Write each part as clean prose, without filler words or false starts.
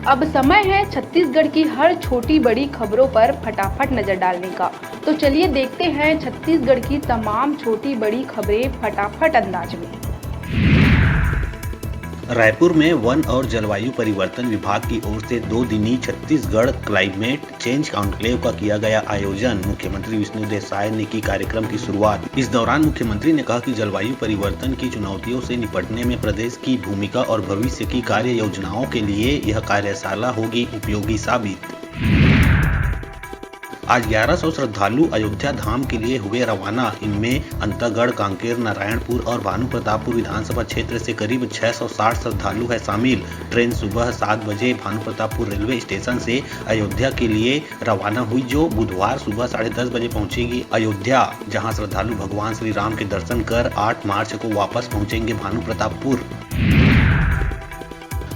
अब समय है छत्तीसगढ़ की हर छोटी बड़ी खबरों पर फटाफट नजर डालने का। तो चलिए देखते हैं छत्तीसगढ़ की तमाम छोटी बड़ी खबरें फटाफट अंदाज में। रायपुर में वन और जलवायु परिवर्तन विभाग की ओर से 2 दिनी छत्तीसगढ़ क्लाइमेट चेंज कॉन्क्लेव का किया गया आयोजन। मुख्यमंत्री विष्णुदेव साय ने की कार्यक्रम की शुरुआत। इस दौरान मुख्यमंत्री ने कहा कि जलवायु परिवर्तन की चुनौतियों से निपटने में प्रदेश की भूमिका और भविष्य की कार्य योजनाओं के लिए यह कार्यशाला होगी उपयोगी साबित। आज 1100 श्रद्धालु अयोध्या धाम के लिए हुए रवाना। इनमें अंतागढ़, कांकेर, नारायणपुर और भानुप्रतापपुर विधानसभा क्षेत्र से करीब 660 श्रद्धालु है शामिल। ट्रेन सुबह 7 बजे भानुप्रतापपुर रेलवे स्टेशन से अयोध्या के लिए रवाना हुई, जो बुधवार सुबह 10:30 बजे पहुंचेगी अयोध्या, जहां श्रद्धालु भगवान श्री राम के दर्शन कर 8 मार्च को वापस पहुंचेंगे भानुप्रतापपुर।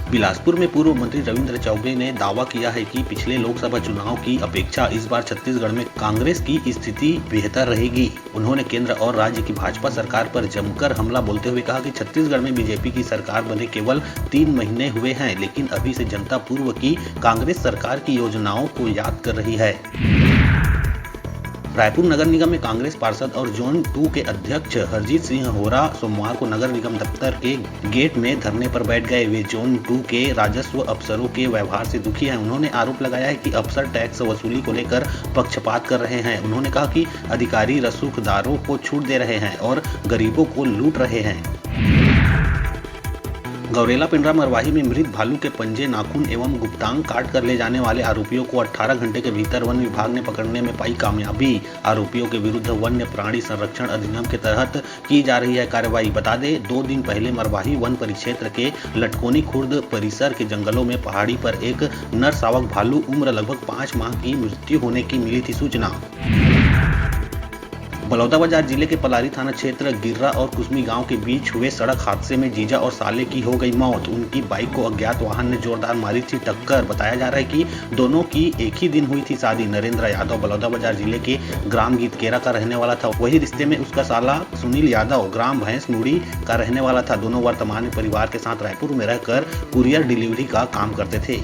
बिलासपुर में पूर्व मंत्री रविंद्र चौबे ने दावा किया है कि पिछले लोकसभा चुनाव की अपेक्षा इस बार छत्तीसगढ़ में कांग्रेस की स्थिति बेहतर रहेगी। उन्होंने केंद्र और राज्य की भाजपा सरकार पर जमकर हमला बोलते हुए कहा कि छत्तीसगढ़ में बीजेपी की सरकार बने केवल 3 महीने हुए हैं, लेकिन अभी से जनता पूर्व की कांग्रेस सरकार की योजनाओं को याद कर रही है। रायपुर नगर निगम में कांग्रेस पार्षद और जोन 2 के अध्यक्ष हरजीत सिंह होरा सोमवार को नगर निगम दफ्तर के गेट में धरने पर बैठ गए। वे जोन 2 के राजस्व अफसरों के व्यवहार से दुखी हैं। उन्होंने आरोप लगाया है कि अफसर टैक्स वसूली को लेकर पक्षपात कर रहे हैं। उन्होंने कहा कि अधिकारी रसूखदारों को छूट दे रहे हैं और गरीबों को लूट रहे हैं। गौरेला पिंडरा मरवाही में मृत भालू के पंजे, नाखून एवं गुप्तांग काट कर ले जाने वाले आरोपियों को 18 घंटे के भीतर वन विभाग ने पकड़ने में पाई कामयाबी। आरोपियों के विरुद्ध वन्य प्राणी संरक्षण अधिनियम के तहत की जा रही है कार्रवाई। बता दें, 2 दिन पहले मरवाही वन परिक्षेत्र के लटकोनी खुर्द परिसर के जंगलों में पहाड़ी पर एक नर शावक भालू उम्र लगभग 5 माह की मृत्यु होने की मिली थी सूचना। बलौदाबाजार जिले के पलारी थाना क्षेत्र गिर्रा और कुसमी गांव के बीच हुए सड़क हादसे में जीजा और साले की हो गई मौत। उनकी बाइक को अज्ञात वाहन ने जोरदार मारी थी टक्कर। बताया जा रहा है कि दोनों की एक ही दिन हुई थी शादी। नरेंद्र यादव बलौदाबाजार जिले के ग्राम गीतकेरा का रहने वाला था। वही रिश्ते में उसका साला सुनील यादव ग्राम भैंस मुड़ी का रहने वाला था। दोनों वर्तमान में परिवार के साथ रायपुर में रहकर कुरियर डिलीवरी का काम करते थे।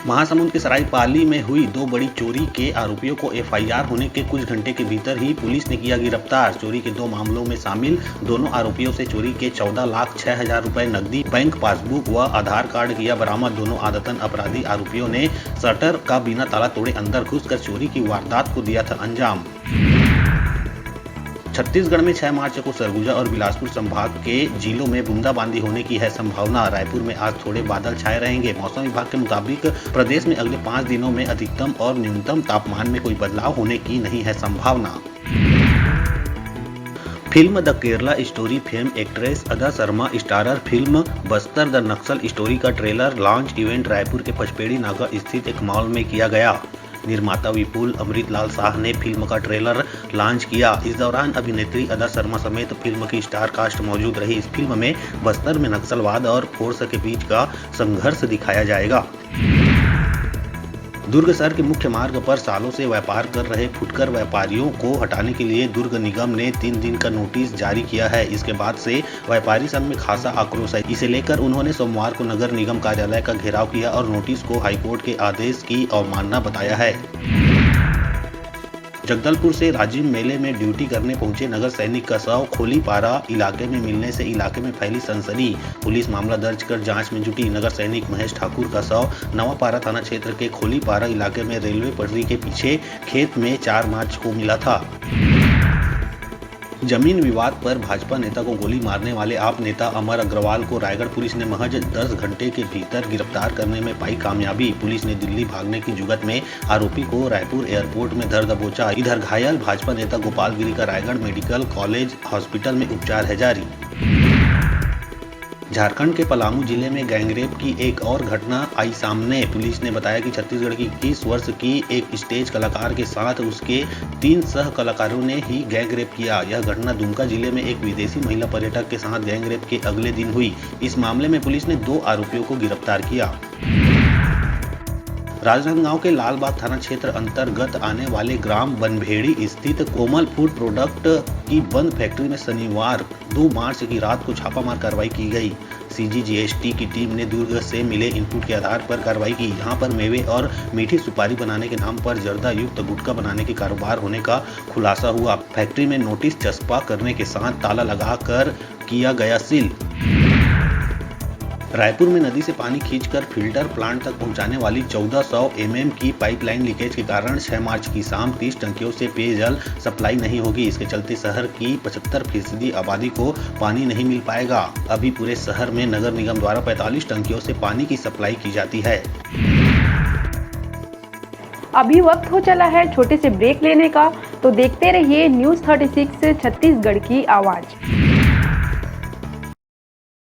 महासमुंद के सरायपाली में हुई 2 बड़ी चोरी के आरोपियों को एफआईआर होने के कुछ घंटे के भीतर ही पुलिस ने किया गिरफ्तार। चोरी के 2 मामलों में शामिल दोनों आरोपियों से चोरी के 14,06,000 रुपए नकदी, बैंक पासबुक व आधार कार्ड किया बरामद। दोनों आदतन अपराधी आरोपियों ने शटर का बिना ताला तोड़े अंदर घुसकर चोरी की वारदात को दिया था अंजाम। छत्तीसगढ़ में 6 मार्च को सरगुजा और बिलासपुर संभाग के जिलों में बूंदाबांदी होने की है संभावना। रायपुर में आज थोड़े बादल छाए रहेंगे। मौसम विभाग के मुताबिक प्रदेश में अगले 5 दिनों में अधिकतम और न्यूनतम तापमान में कोई बदलाव होने की नहीं है संभावना। Film the Kerala story fame actress Adah Sharma starrer film Bastar the Naxal story का ट्रेलर लॉन्च इवेंट रायपुर के पचपेड़ी नाका स्थित एक मॉल में किया गया। निर्माता विपुल अमृतलाल शाह ने फिल्म का ट्रेलर लॉन्च किया। इस दौरान अभिनेत्री अदा शर्मा समेत फिल्म की स्टार कास्ट मौजूद रही। इस फिल्म में बस्तर में नक्सलवाद और फोर्स के बीच का संघर्ष दिखाया जाएगा। दुर्ग शहर के मुख्य मार्ग पर सालों से व्यापार कर रहे फुटकर व्यापारियों को हटाने के लिए दुर्ग निगम ने 3 दिन का नोटिस जारी किया है। इसके बाद से व्यापारी संघ में खासा आक्रोश है। इसे लेकर उन्होंने सोमवार को नगर निगम कार्यालय का घेराव किया और नोटिस को हाईकोर्ट के आदेश की अवमानना बताया है। जगदलपुर से राजिम मेले में ड्यूटी करने पहुंचे नगर सैनिक का शव खोलीपारा इलाके में मिलने से इलाके में फैली सनसनी। पुलिस मामला दर्ज कर जांच में जुटी। नगर सैनिक महेश ठाकुर का शव नवापारा थाना क्षेत्र के खोलीपारा इलाके में रेलवे पटरी के पीछे खेत में 4 मार्च को मिला था। जमीन विवाद पर भाजपा नेता को गोली मारने वाले आप नेता अमर अग्रवाल को रायगढ़ पुलिस ने महज 10 घंटे के भीतर गिरफ्तार करने में पाई कामयाबी। पुलिस ने दिल्ली भागने की जुगत में आरोपी को रायपुर एयरपोर्ट में धर दबोचा। इधर घायल भाजपा नेता गोपाल गिरी का रायगढ़ मेडिकल कॉलेज हॉस्पिटल में उपचार है जारी। झारखंड के पलामू जिले में गैंगरेप की एक और घटना आई सामने। पुलिस ने बताया कि छत्तीसगढ़ की 21 वर्ष की एक स्टेज कलाकार के साथ उसके 3 सह कलाकारों ने ही गैंगरेप किया। यह घटना दुमका जिले में एक विदेशी महिला पर्यटक के साथ गैंगरेप के अगले दिन हुई। इस मामले में पुलिस ने 2 आरोपियों को गिरफ्तार किया। राजनांदगांव के लालबाग थाना क्षेत्र अंतर्गत आने वाले ग्राम बनभेड़ी स्थित कोमल फूड प्रोडक्ट की बंद फैक्ट्री में शनिवार 2 मार्च की रात को छापामार कार्रवाई की गई। सीजीजीएसटी की टीम ने दुर्ग से मिले इनपुट के आधार पर कार्रवाई की। यहां पर मेवे और मीठी सुपारी बनाने के नाम पर जर्दा युक्त गुटखा बनाने के कारोबार होने का खुलासा हुआ। फैक्ट्री में नोटिस चस्पा करने के साथ ताला लगाकर किया गया सील। रायपुर में नदी से पानी खींचकर फिल्टर प्लांट तक पहुंचाने वाली 1400 mm की पाइपलाइन लीकेज के कारण 6 मार्च की शाम 30 टंकियों से पेयजल सप्लाई नहीं होगी। इसके चलते शहर की 75% आबादी को पानी नहीं मिल पाएगा। अभी पूरे शहर में नगर निगम द्वारा 45 टंकियों से पानी की सप्लाई की जाती है। अभी वक्त हो चला है छोटे से ब्रेक लेने का, तो देखते रहिए न्यूज़ 36 छत्तीसगढ़ की आवाज़।